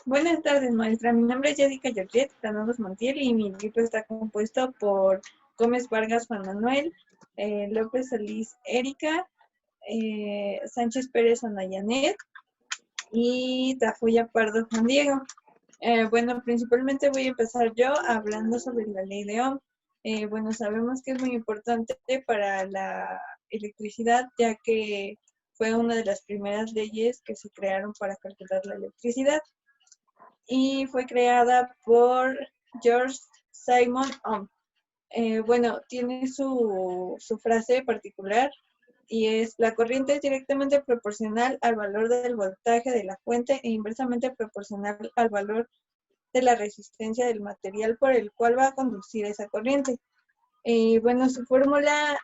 Buenas tardes, maestra. Mi nombre es Jessica Georgette Granados Montiel y mi equipo está compuesto por Gómez Vargas Juan Manuel, López Solís Erika, Sánchez Pérez Anayanet y Tafuya Pardo Juan Diego. Bueno, principalmente voy a empezar yo hablando sobre la ley de Ohm. Bueno, sabemos que es muy importante para la electricidad, ya que fue una de las primeras leyes que se crearon para calcular la electricidad y fue creada por George Simon Ohm. Bueno, tiene su frase particular y es: la corriente es directamente proporcional al valor del voltaje de la fuente e inversamente proporcional al valor de la resistencia del material por el cual va a conducir esa corriente. Y bueno, su fórmula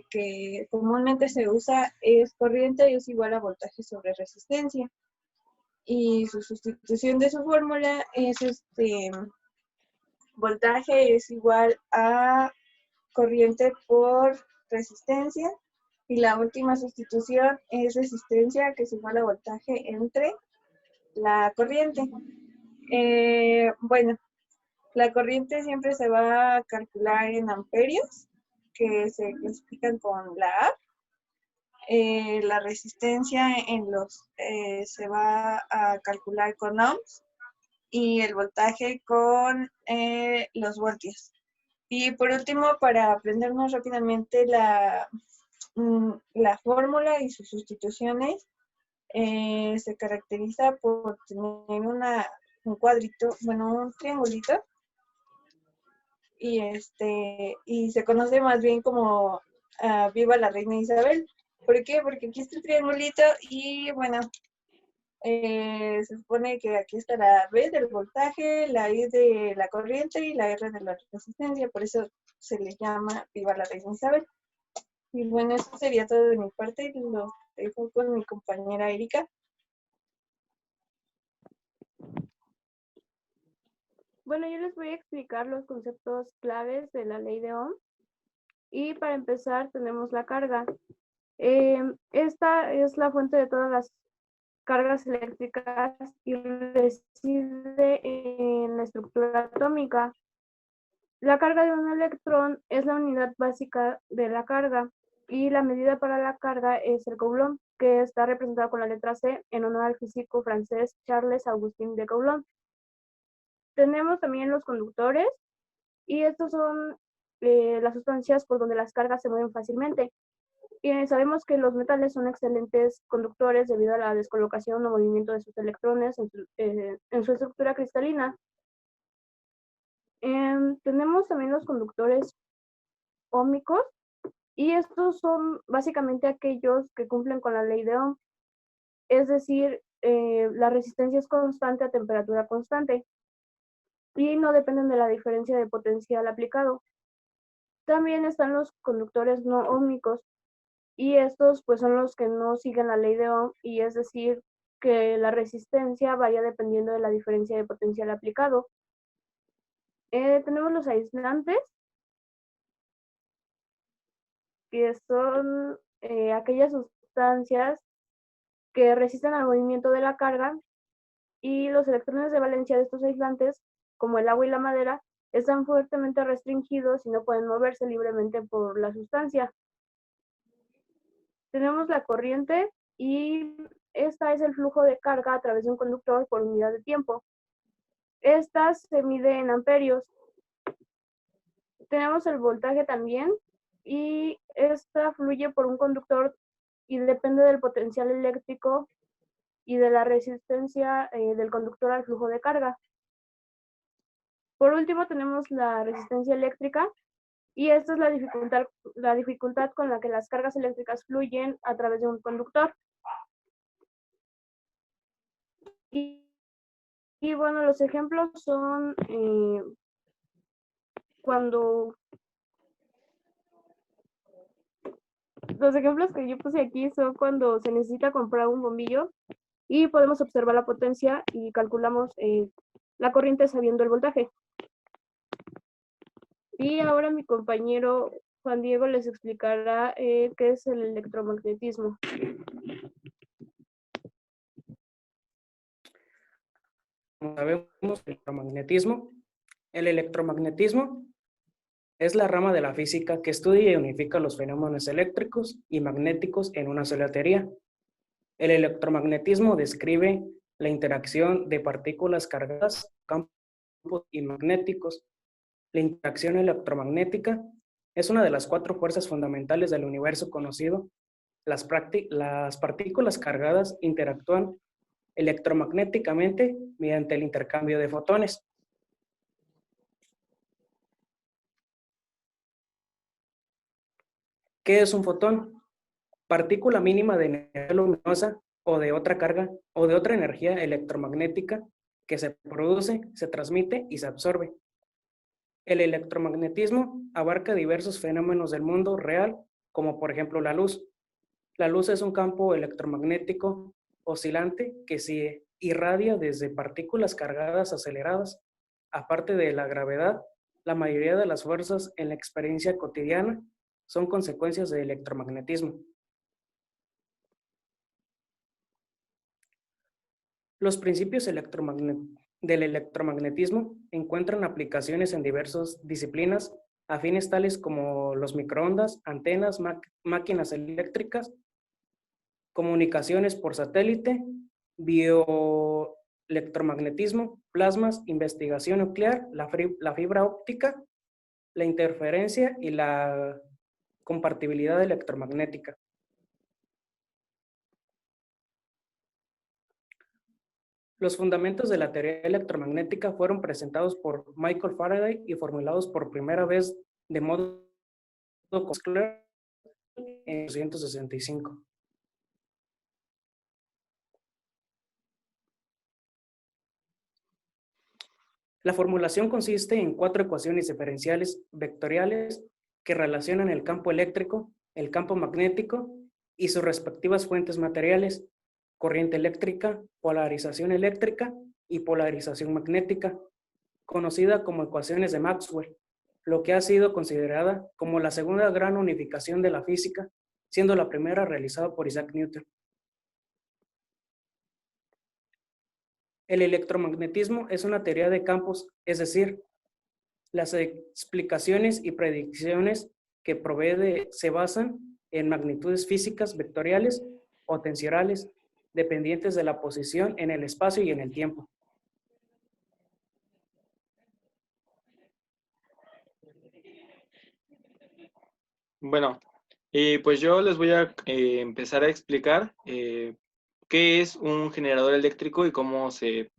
que comúnmente se usa es corriente es igual a voltaje sobre resistencia. Y su sustitución de su fórmula es voltaje es igual a corriente por resistencia. Y la última sustitución es resistencia, que es igual a voltaje entre la corriente. Bueno, la corriente siempre se va a calcular en amperios, que se clasifican con la A. La resistencia se va a calcular con ohms y el voltaje con los voltios. Y por último, para aprendernos rápidamente la fórmula y sus sustituciones, se caracteriza por tener un cuadrito, bueno, un triangulito, y se conoce más bien como Viva la Reina Isabel. ¿Por qué? Porque aquí está el triangulito y bueno, se supone que aquí está la B del voltaje, la I de la corriente y la R de la resistencia, por eso se le llama Viva la Reina Isabel. Y bueno, eso sería todo de mi parte y lo dejo con mi compañera Erika. Bueno, yo les voy a explicar los conceptos claves de la ley de Ohm. Y para empezar tenemos la carga. Esta es la fuente de todas las cargas eléctricas y reside en la estructura atómica. La carga de un electrón es la unidad básica de la carga y la medida para la carga es el coulomb, que está representado con la letra C en honor al físico francés Charles Augustin de Coulomb. Tenemos también los conductores y estos son las sustancias por donde las cargas se mueven fácilmente. Y sabemos que los metales son excelentes conductores debido a la descolocación o movimiento de sus electrones en su estructura cristalina. Tenemos también los conductores óhmicos y estos son básicamente aquellos que cumplen con la ley de Ohm, es decir, la resistencia es constante a temperatura constante y no dependen de la diferencia de potencial aplicado. También están los conductores no óhmicos y estos pues son los que no siguen la ley de Ohm, y es decir que la resistencia varía dependiendo de la diferencia de potencial aplicado. Tenemos los aislantes, que son aquellas sustancias que resisten al movimiento de la carga, y los electrones de valencia de estos aislantes, como el agua y la madera, están fuertemente restringidos y no pueden moverse libremente por la sustancia. Tenemos la corriente y esta es el flujo de carga a través de un conductor por unidad de tiempo. Esta se mide en amperios. Tenemos el voltaje también y esta fluye por un conductor y depende del potencial eléctrico y de la resistencia del conductor al flujo de carga. Por último tenemos la resistencia eléctrica y esta es la dificultad con la que las cargas eléctricas fluyen a través de un conductor. Y bueno, los ejemplos son los ejemplos que yo puse aquí son cuando se necesita comprar un bombillo y podemos observar la potencia y calculamos la corriente sabiendo el voltaje. Y ahora mi compañero Juan Diego les explicará qué es el electromagnetismo. sabemos, el electromagnetismo. El electromagnetismo es la rama de la física que estudia y unifica los fenómenos eléctricos y magnéticos en una sola teoría. El electromagnetismo describe la interacción de partículas cargadas, campos y magnéticos. La interacción electromagnética es una de las 4 fuerzas fundamentales del universo conocido. Las partículas cargadas interactúan electromagnéticamente mediante el intercambio de fotones. ¿Qué es un fotón? Partícula mínima de energía luminosa o de otra carga o de otra energía electromagnética que se produce, se transmite y se absorbe. El electromagnetismo abarca diversos fenómenos del mundo real, como por ejemplo la luz. La luz es un campo electromagnético oscilante que se irradia desde partículas cargadas aceleradas. Aparte de la gravedad, la mayoría de las fuerzas en la experiencia cotidiana son consecuencias del electromagnetismo. Los principios del electromagnetismo encuentran aplicaciones en diversas disciplinas afines tales como los microondas, antenas, máquinas eléctricas, comunicaciones por satélite, bioelectromagnetismo, plasmas, investigación nuclear, la fibra óptica, la interferencia y la compatibilidad electromagnética. Los fundamentos de la teoría electromagnética fueron presentados por Michael Faraday y formulados por primera vez de modo claro en 1965. La formulación consiste en 4 ecuaciones diferenciales vectoriales que relacionan el campo eléctrico, el campo magnético y sus respectivas fuentes materiales, corriente eléctrica, polarización eléctrica y polarización magnética, conocida como ecuaciones de Maxwell, lo que ha sido considerada como la segunda gran unificación de la física, siendo la primera realizada por Isaac Newton. El electromagnetismo es una teoría de campos, es decir, las explicaciones y predicciones que provee se basan en magnitudes físicas vectoriales o tensoriales, dependientes de la posición en el espacio y en el tiempo. Bueno, pues yo les voy a empezar a explicar qué es un generador eléctrico y cómo se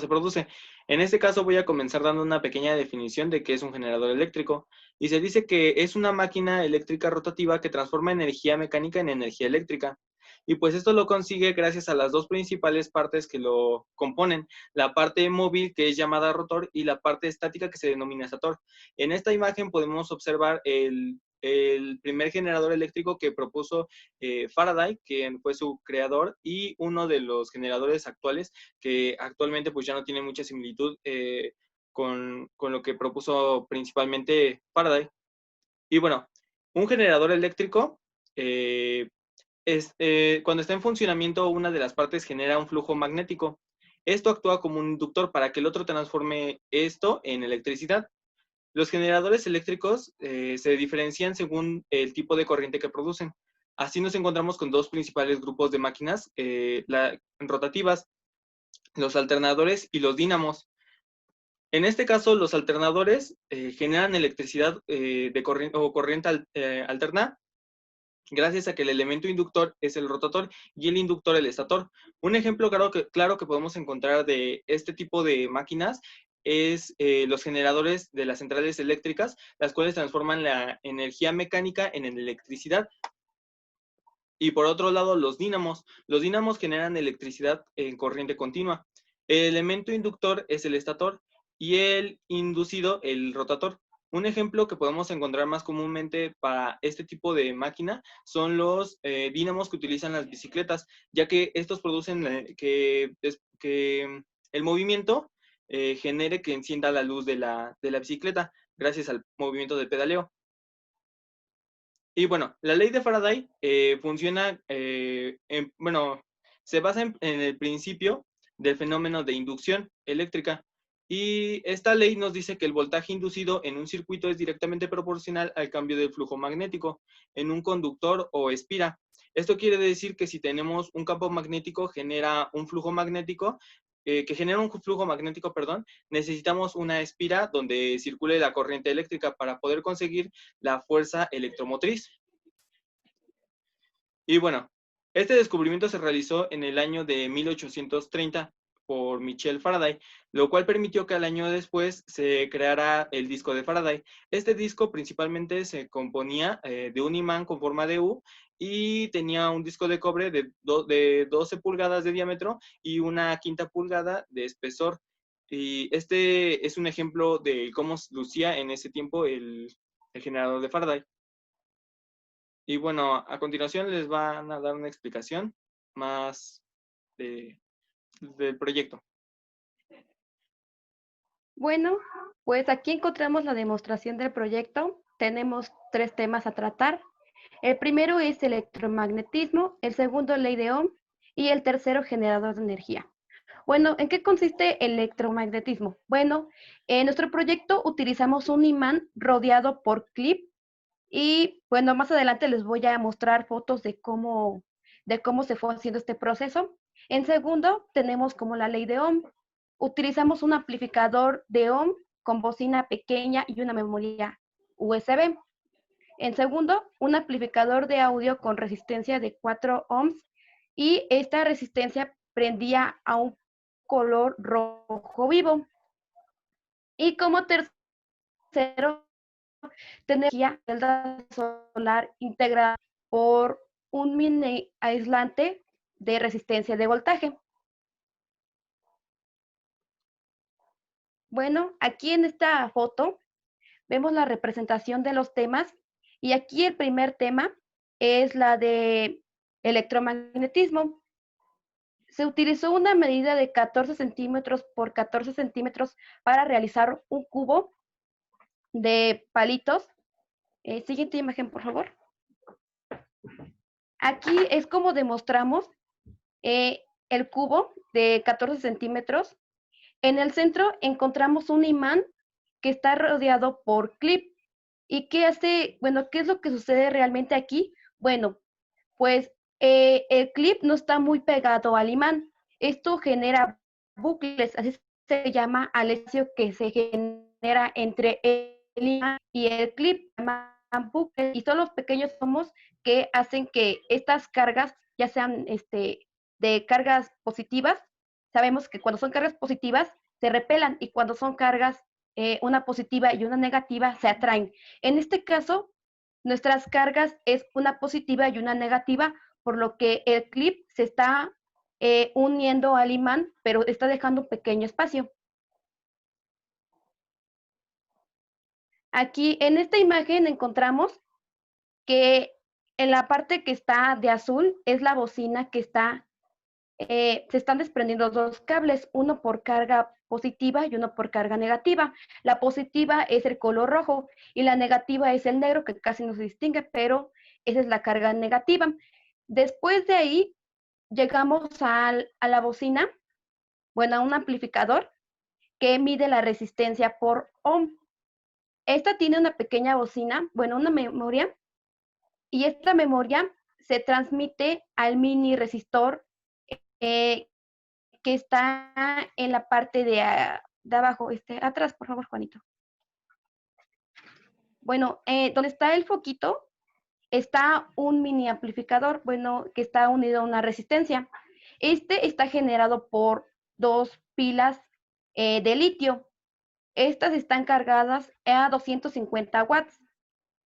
produce. En este caso voy a comenzar dando una pequeña definición de qué es un generador eléctrico. Y se dice que es una máquina eléctrica rotativa que transforma energía mecánica en energía eléctrica. Y pues esto lo consigue gracias a las 2 principales partes que lo componen, la parte móvil que es llamada rotor y la parte estática que se denomina estator. En esta imagen podemos observar el primer generador eléctrico que propuso Faraday, quien fue su creador, y uno de los generadores actuales, que actualmente pues ya no tiene mucha similitud con lo que propuso principalmente Faraday. Y bueno, un generador eléctrico cuando está en funcionamiento, una de las partes genera un flujo magnético. Esto actúa como un inductor para que el otro transforme esto en electricidad. Los generadores eléctricos se diferencian según el tipo de corriente que producen. Así nos encontramos con 2 principales grupos de máquinas rotativas, los alternadores y los dínamos. En este caso, los alternadores generan electricidad de corriente alterna, gracias a que el elemento inductor es el rotator y el inductor el estator. Un ejemplo claro que podemos encontrar de este tipo de máquinas es los generadores de las centrales eléctricas, las cuales transforman la energía mecánica en electricidad. Y por otro lado, los dínamos. Los dínamos generan electricidad en corriente continua. El elemento inductor es el estator y el inducido el rotator. Un ejemplo que podemos encontrar más comúnmente para este tipo de máquina son los dínamos que utilizan las bicicletas, ya que estos producen que el movimiento genere que encienda la luz de la bicicleta gracias al movimiento de pedaleo. Y bueno, la ley de Faraday funciona, se basa en el principio del fenómeno de inducción eléctrica. Y esta ley nos dice que el voltaje inducido en un circuito es directamente proporcional al cambio del flujo magnético en un conductor o espira. Esto quiere decir que si tenemos un campo magnético genera un flujo magnético, necesitamos una espira donde circule la corriente eléctrica para poder conseguir la fuerza electromotriz. Y bueno, este descubrimiento se realizó en el año de 1830 por Michel Faraday, lo cual permitió que al año después se creara el disco de Faraday. Este disco principalmente se componía de un imán con forma de U y tenía un disco de cobre de 12 pulgadas de diámetro y una quinta pulgada de espesor. Y este es un ejemplo de cómo lucía en ese tiempo el generador de Faraday. Y bueno, a continuación les van a dar una explicación más del proyecto. Bueno, pues aquí encontramos la demostración del proyecto. Tenemos 3 temas a tratar. El primero es electromagnetismo, el segundo ley de Ohm y el tercero generador de energía. Bueno, ¿en qué consiste el electromagnetismo? Bueno, en nuestro proyecto utilizamos un imán rodeado por clip y bueno, más adelante les voy a mostrar fotos de cómo se fue haciendo este proceso. En segundo, tenemos como la ley de Ohm. Utilizamos un amplificador de Ohm con bocina pequeña y una memoria USB. En segundo, un amplificador de audio con resistencia de 4 ohms y esta resistencia prendía a un color rojo vivo. Y como tercero, energía solar integrada por un mini aislante de resistencia de voltaje. Bueno, aquí en esta foto vemos la representación de los temas y aquí el primer tema es la de electromagnetismo. Se utilizó una medida de 14 centímetros por 14 centímetros para realizar un cubo de palitos. Siguiente imagen, por favor. Aquí es como demostramos el cubo de 14 centímetros. En el centro encontramos un imán que está rodeado por clip. ¿Y qué hace? Bueno, ¿qué es lo que sucede realmente aquí? Bueno, pues el clip no está muy pegado al imán. Esto genera bucles, así se llama al espacio que se genera entre el imán y el clip, se llaman bucles, y son los pequeños átomos que hacen que estas cargas, ya sean de cargas positivas, sabemos que cuando son cargas positivas se repelan y cuando son cargas una positiva y una negativa se atraen. En este caso, nuestras cargas es una positiva y una negativa, por lo que el clip se está uniendo al imán, pero está dejando un pequeño espacio. Aquí en esta imagen encontramos que en la parte que está de azul es la bocina que está, se están desprendiendo 2 cables, uno por carga positiva y uno por carga negativa. La positiva es el color rojo y la negativa es el negro, que casi no se distingue, pero esa es la carga negativa. Después de ahí llegamos a la bocina, bueno, a un amplificador que mide la resistencia por ohm. Esta tiene una pequeña bocina, bueno, una memoria, y esta memoria se transmite al mini resistor que está en la parte de abajo, atrás, por favor, Juanito. Bueno, donde está el foquito, está un mini amplificador, bueno, que está unido a una resistencia. Este está generado por 2 pilas de litio. Estas están cargadas a 250 watts.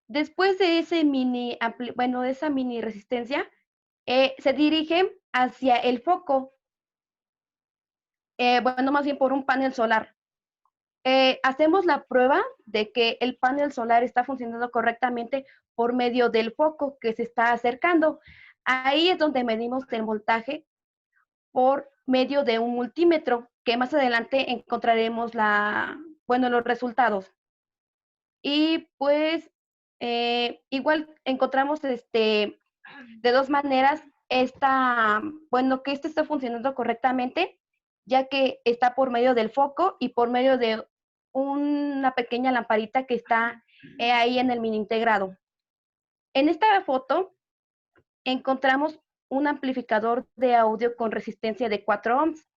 Después de ese de esa mini resistencia, se dirige hacia el foco, bueno, más bien por un panel solar. Hacemos la prueba de que el panel solar está funcionando correctamente por medio del foco que se está acercando. Ahí es donde medimos el voltaje por medio de un multímetro, que más adelante encontraremos los resultados. Y pues igual encontramos de 2 maneras que este está funcionando correctamente, ya que está por medio del foco y por medio de una pequeña lamparita que está ahí en el mini integrado. En esta foto encontramos un amplificador de audio con resistencia de 4 ohms.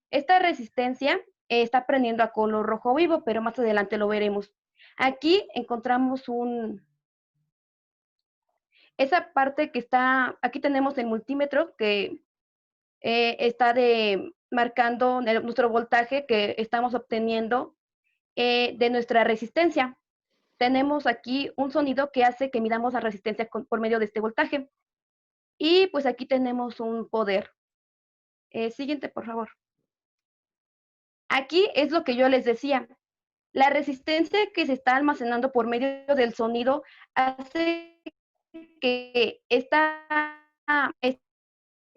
Esta resistencia está prendiendo a color rojo vivo, pero más adelante lo veremos. Aquí encontramos esa parte que está, aquí tenemos el multímetro que está marcando nuestro voltaje que estamos obteniendo de nuestra resistencia. Tenemos aquí un sonido que hace que midamos la resistencia por medio de este voltaje. Y pues aquí tenemos un poder. Siguiente, por favor. Aquí es lo que yo les decía. La resistencia que se está almacenando por medio del sonido hace que este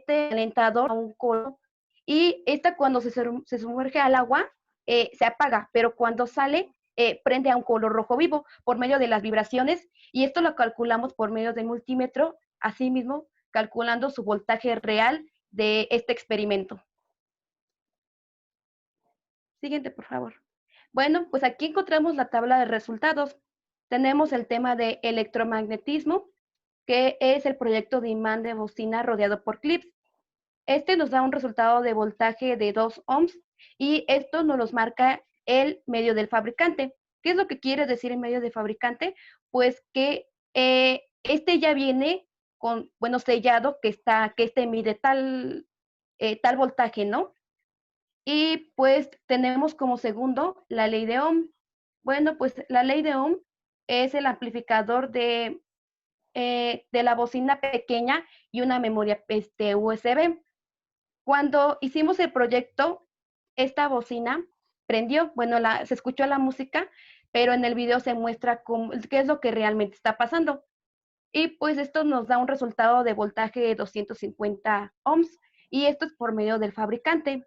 alentador a un color y esta cuando se sumerge al agua se apaga, pero cuando sale prende a un color rojo vivo por medio de las vibraciones y esto lo calculamos por medio del multímetro, asimismo calculando su voltaje real de este experimento. Siguiente, por favor. Bueno, pues aquí encontramos la tabla de resultados. Tenemos el tema de electromagnetismo, que es el proyecto de imán de bocina rodeado por clips. Este nos da un resultado de voltaje de 2 ohms y esto nos los marca el medio del fabricante. ¿Qué es lo que quiere decir el medio de fabricante? Pues que este ya viene con, bueno, sellado que este mide tal voltaje, ¿no? Y pues tenemos como segundo la ley de Ohm. Bueno, pues la ley de Ohm es el amplificador de la bocina pequeña y una memoria USB. Cuando hicimos el proyecto, esta bocina prendió, bueno, se escuchó la música, pero en el video se muestra qué es lo que realmente está pasando. Y pues esto nos da un resultado de voltaje de 250 ohms y esto es por medio del fabricante.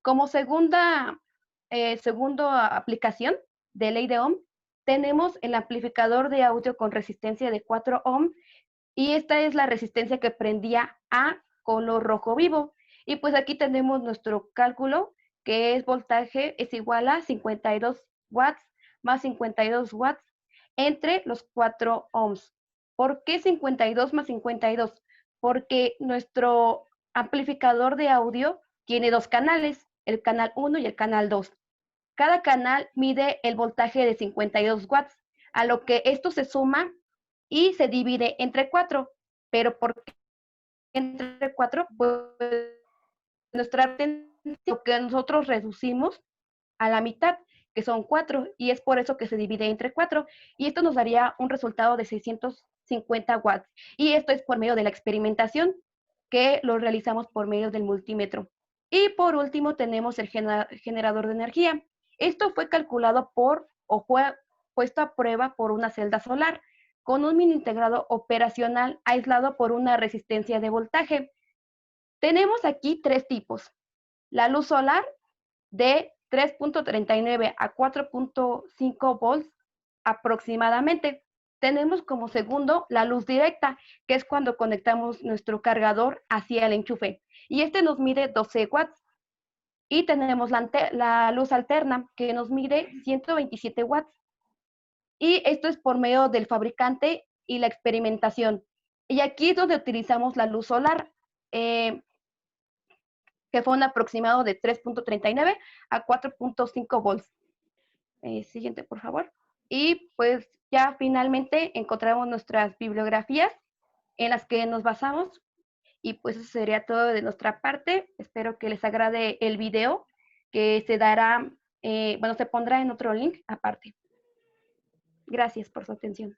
Como segunda aplicación de ley de Ohm, tenemos el amplificador de audio con resistencia de 4 ohm y esta es la resistencia que prendía a color rojo vivo. Y pues aquí tenemos nuestro cálculo, que es voltaje es igual a 52 watts más 52 watts entre los 4 ohms. ¿Por qué 52 más 52? Porque nuestro amplificador de audio tiene 2 canales, el canal 1 y el canal 2. Cada canal mide el voltaje de 52 watts, a lo que esto se suma y se divide entre 4. Pero ¿por qué entre 4? Pues nuestra lo que nosotros reducimos a la mitad, que son 4, y es por eso que se divide entre 4. Y esto nos daría un resultado de 650 watts. Y esto es por medio de la experimentación, que lo realizamos por medio del multímetro. Y por último tenemos el generador de energía. Esto fue calculado fue puesto a prueba por una celda solar con un mini integrado operacional aislado por una resistencia de voltaje. Tenemos aquí 3 tipos. La luz solar de 3.39 a 4.5 volts aproximadamente. Tenemos como segundo la luz directa, que es cuando conectamos nuestro cargador hacia el enchufe. Y este nos mide 12 watts. Y tenemos la luz alterna, que nos mide 127 watts. Y esto es por medio del fabricante y la experimentación. Y aquí es donde utilizamos la luz solar, que fue un aproximado de 3.39 a 4.5 volts. Siguiente, por favor. Y pues ya finalmente encontramos nuestras bibliografías en las que nos basamos. Y pues eso sería todo de nuestra parte. Espero que les agrade el video, que se dará, se pondrá en otro link aparte. Gracias por su atención.